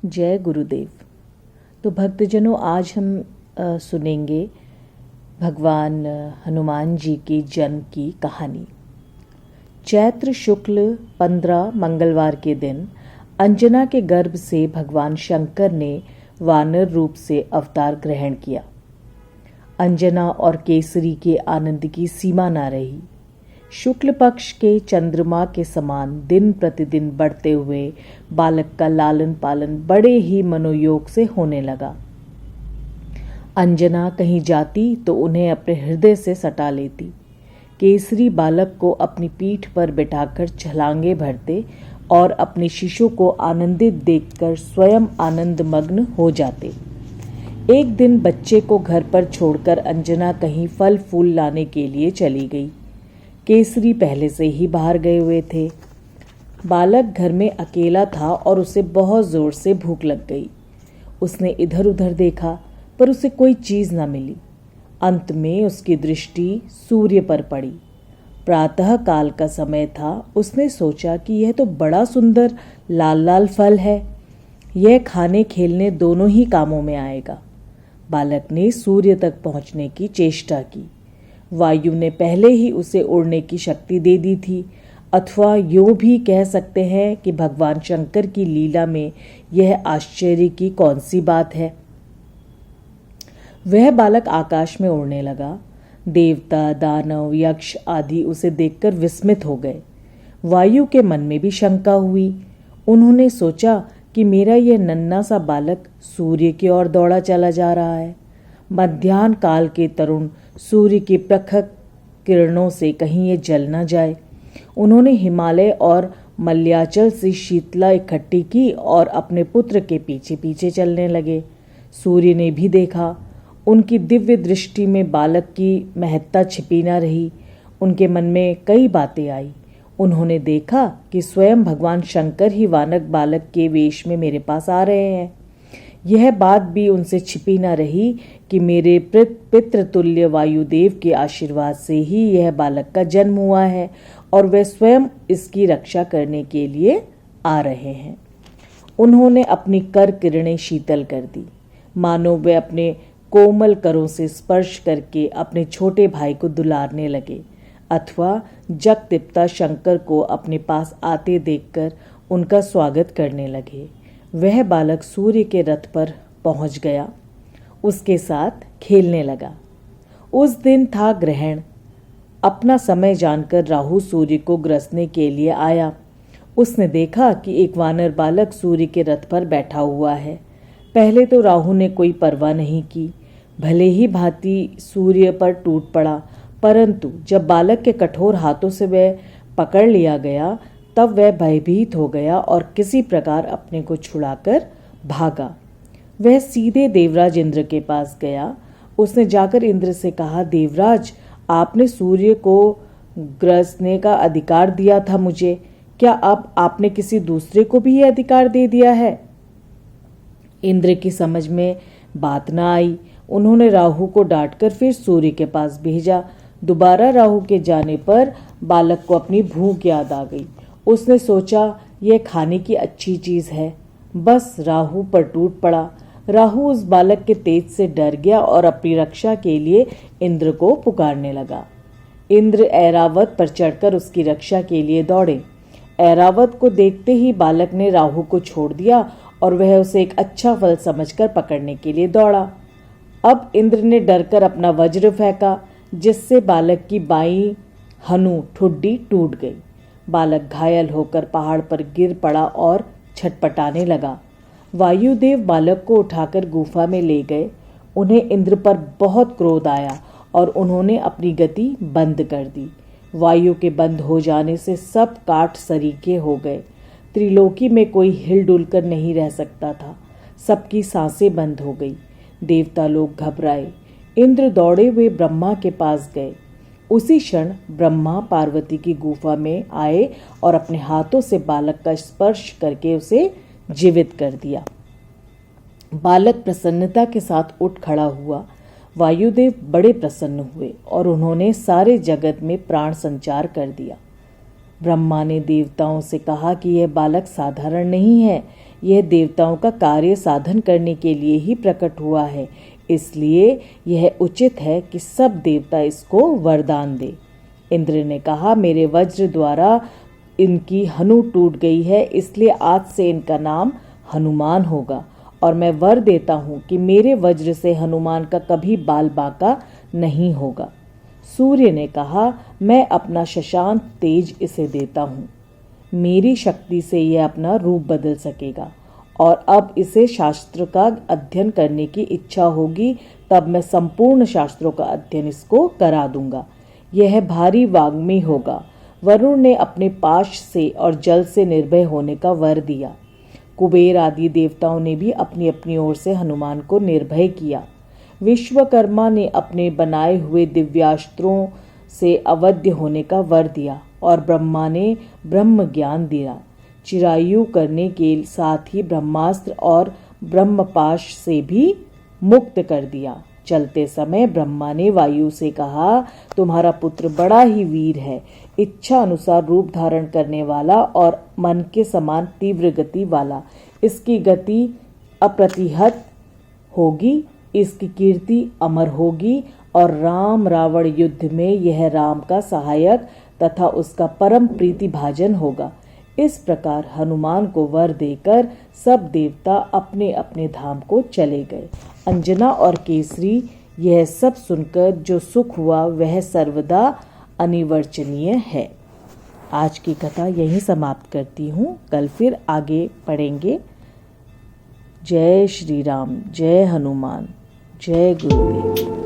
जय गुरुदेव। तो भक्तजनों, आज हम सुनेंगे भगवान हनुमान जी के जन्म की कहानी। चैत्र शुक्ल 15 मंगलवार के दिन अंजना के गर्भ से भगवान शंकर ने वानर रूप से अवतार ग्रहण किया। अंजना और केसरी के आनंद की सीमा न रही। शुक्ल पक्ष के चंद्रमा के समान दिन प्रतिदिन बढ़ते हुए बालक का लालन पालन बड़े ही मनोयोग से होने लगा। अंजना कहीं जाती तो उन्हें अपने हृदय से सटा लेती। केसरी बालक को अपनी पीठ पर बिठाकर छलांगे भरते और अपने शिशु को आनंदित देखकर स्वयं आनंद मग्न हो जाते। एक दिन बच्चे को घर पर छोड़कर अंजना कहीं फल फूल लाने के लिए चली गई। केसरी पहले से ही बाहर गए हुए थे। बालक घर में अकेला था और उसे बहुत जोर से भूख लग गई। उसने इधर उधर देखा पर उसे कोई चीज न मिली। अंत में उसकी दृष्टि सूर्य पर पड़ी। प्रातः काल का समय था। उसने सोचा कि यह तो बड़ा सुंदर लाल लाल फल है, यह खाने खेलने दोनों ही कामों में आएगा। बालक ने सूर्य तक पहुंचने की चेष्टा की। वायु ने पहले ही उसे उड़ने की शक्ति दे दी थी, अथवा यूं भी कह सकते हैं कि भगवान शंकर की लीला में यह आश्चर्य की कौन सी बात है। वह बालक आकाश में उड़ने लगा। देवता, दानव, यक्ष आदि उसे देखकर विस्मित हो गए। वायु के मन में भी शंका हुई। उन्होंने सोचा कि मेरा यह नन्हा सा बालक सूर्य की ओर दौड़ा चला जा रहा है। मध्याह्न काल के तरुण सूर्य की प्रखर किरणों से कहीं ये जल न जाए। उन्होंने हिमालय और मल्याचल से शीतला इकट्ठी की और अपने पुत्र के पीछे पीछे चलने लगे। सूर्य ने भी देखा। उनकी दिव्य दृष्टि में बालक की महत्ता छिपी न रही। उनके मन में कई बातें आई। उन्होंने देखा कि स्वयं भगवान शंकर ही वानर बालक के वेश में मेरे पास आ रहे हैं। यह बात भी उनसे छिपी न रही कि मेरे पितृतुल्य वायुदेव के आशीर्वाद से ही यह बालक का जन्म हुआ है और वे स्वयं इसकी रक्षा करने के लिए आ रहे हैं। उन्होंने अपनी कर किरणें शीतल कर दी, मानो वे अपने कोमल करों से स्पर्श करके अपने छोटे भाई को दुलारने लगे, अथवा जग तिप्ता शंकर को अपने पास आते देखकर उनका स्वागत करने लगे। वह बालक सूर्य के रथ पर पहुंच गया, उसके साथ खेलने लगा। उस दिन था ग्रहण। अपना समय जानकर राहु सूर्य को ग्रसने के लिए आया। उसने देखा कि एक वानर बालक सूर्य के रथ पर बैठा हुआ है। पहले तो राहु ने कोई परवाह नहीं की, भले ही भांति सूर्य पर टूट पड़ा, परंतु जब बालक के कठोर हाथों से वह पकड़ लिया गया तब वह भयभीत हो गया और किसी प्रकार अपने को छुड़ाकर भागा। वह सीधे देवराज इंद्र के पास गया। उसने जाकर इंद्र से कहा, देवराज, आपने सूर्य को ग्रसने का अधिकार दिया था मुझे, क्या अब आपने किसी दूसरे को भी यह अधिकार दे दिया है? इंद्र की समझ में बात न आई। उन्होंने राहु को डांटकर फिर सूर्य के पास भेजा। दोबारा राहु के जाने पर बालक को अपनी भूख याद आ गई। उसने सोचा यह खाने की अच्छी चीज है, बस राहु पर टूट पड़ा। राहु उस बालक के तेज से डर गया और अपनी रक्षा के लिए इंद्र को पुकारने लगा। इंद्र ऐरावत पर चढ़कर उसकी रक्षा के लिए दौड़े। ऐरावत को देखते ही बालक ने राहु को छोड़ दिया और वह उसे एक अच्छा फल समझकर पकड़ने के लिए दौड़ा। अब इंद्र ने डरकर अपना वज्र फेंका, जिससे बालक की बाईं हनु ठुड्डी टूट गई। बालक घायल होकर पहाड़ पर गिर पड़ा और छटपटाने लगा। वायुदेव बालक को उठाकर गुफा में ले गए। उन्हें इंद्र पर बहुत क्रोध आया और उन्होंने अपनी गति बंद कर दी। वायु के बंद हो जाने से सब काठ सरीखे हो गए। त्रिलोकी में कोई हिलडुल कर नहीं रह सकता था। सबकी सांसें बंद हो गई। देवता लोग घबराए। इंद्र दौड़े हुए ब्रह्मा के पास गए। उसी क्षण ब्रह्मा पार्वती की गुफा में आए और अपने हाथों से बालक का स्पर्श करके उसे जीवित कर दिया। बालक प्रसन्नता के साथ उठ खड़ा हुआ। वायुदेव बड़े प्रसन्न हुए और उन्होंने सारे जगत में प्राण संचार कर दिया। ब्रह्मा ने देवताओं से कहा कि यह बालक साधारण नहीं है, यह देवताओं का कार्य साधन करने के लिए ही प्रकट हुआ है, इसलिए यह उचित है कि सब देवता इसको वरदान दे। इंद्र ने कहा, मेरे वज्र द्वारा इनकी हनु टूट गई है, इसलिए आज से इनका नाम हनुमान होगा, और मैं वर देता हूँ कि मेरे वज्र से हनुमान का कभी बाल बांका नहीं होगा। सूर्य ने कहा, मैं अपना शशांक तेज इसे देता हूँ, मेरी शक्ति से यह अपना रूप बदल सकेगा, और अब इसे शास्त्र का अध्ययन करने की इच्छा होगी, तब मैं संपूर्ण शास्त्रों का अध्ययन इसको करा दूंगा। यह भारी वाग्मी होगा। वरुण ने अपने पाश से और जल से निर्भय होने का वर दिया। कुबेर आदि देवताओं ने भी अपनी अपनी ओर से हनुमान को निर्भय किया। विश्वकर्मा ने अपने बनाए हुए दिव्यास्त्रों से अवध्य होने का वर दिया, और ब्रह्मा ने ब्रह्म ज्ञान दिया। चिरायु करने के साथ ही ब्रह्मास्त्र और ब्रह्मपाश से भी मुक्त कर दिया। चलते समय ब्रह्मा ने वायु से कहा, तुम्हारा पुत्र बड़ा ही वीर है, इच्छा अनुसार रूप धारण करने वाला और मन के समान तीव्र गति वाला। इसकी गति अप्रतिहत होगी, इसकी कीर्ति अमर होगी, और राम रावण युद्ध में यह राम का सहायक तथा उसका परम प्रीति भाजन होगा। इस प्रकार हनुमान को वर देकर सब देवता अपने अपने धाम को चले गए। अंजना और केसरी यह सब सुनकर जो सुख हुआ वह सर्वदा अनिवर्चनीय है। आज की कथा यहीं समाप्त करती हूँ, कल फिर आगे पढ़ेंगे। जय श्री राम, जय हनुमान, जय गुरुदेव।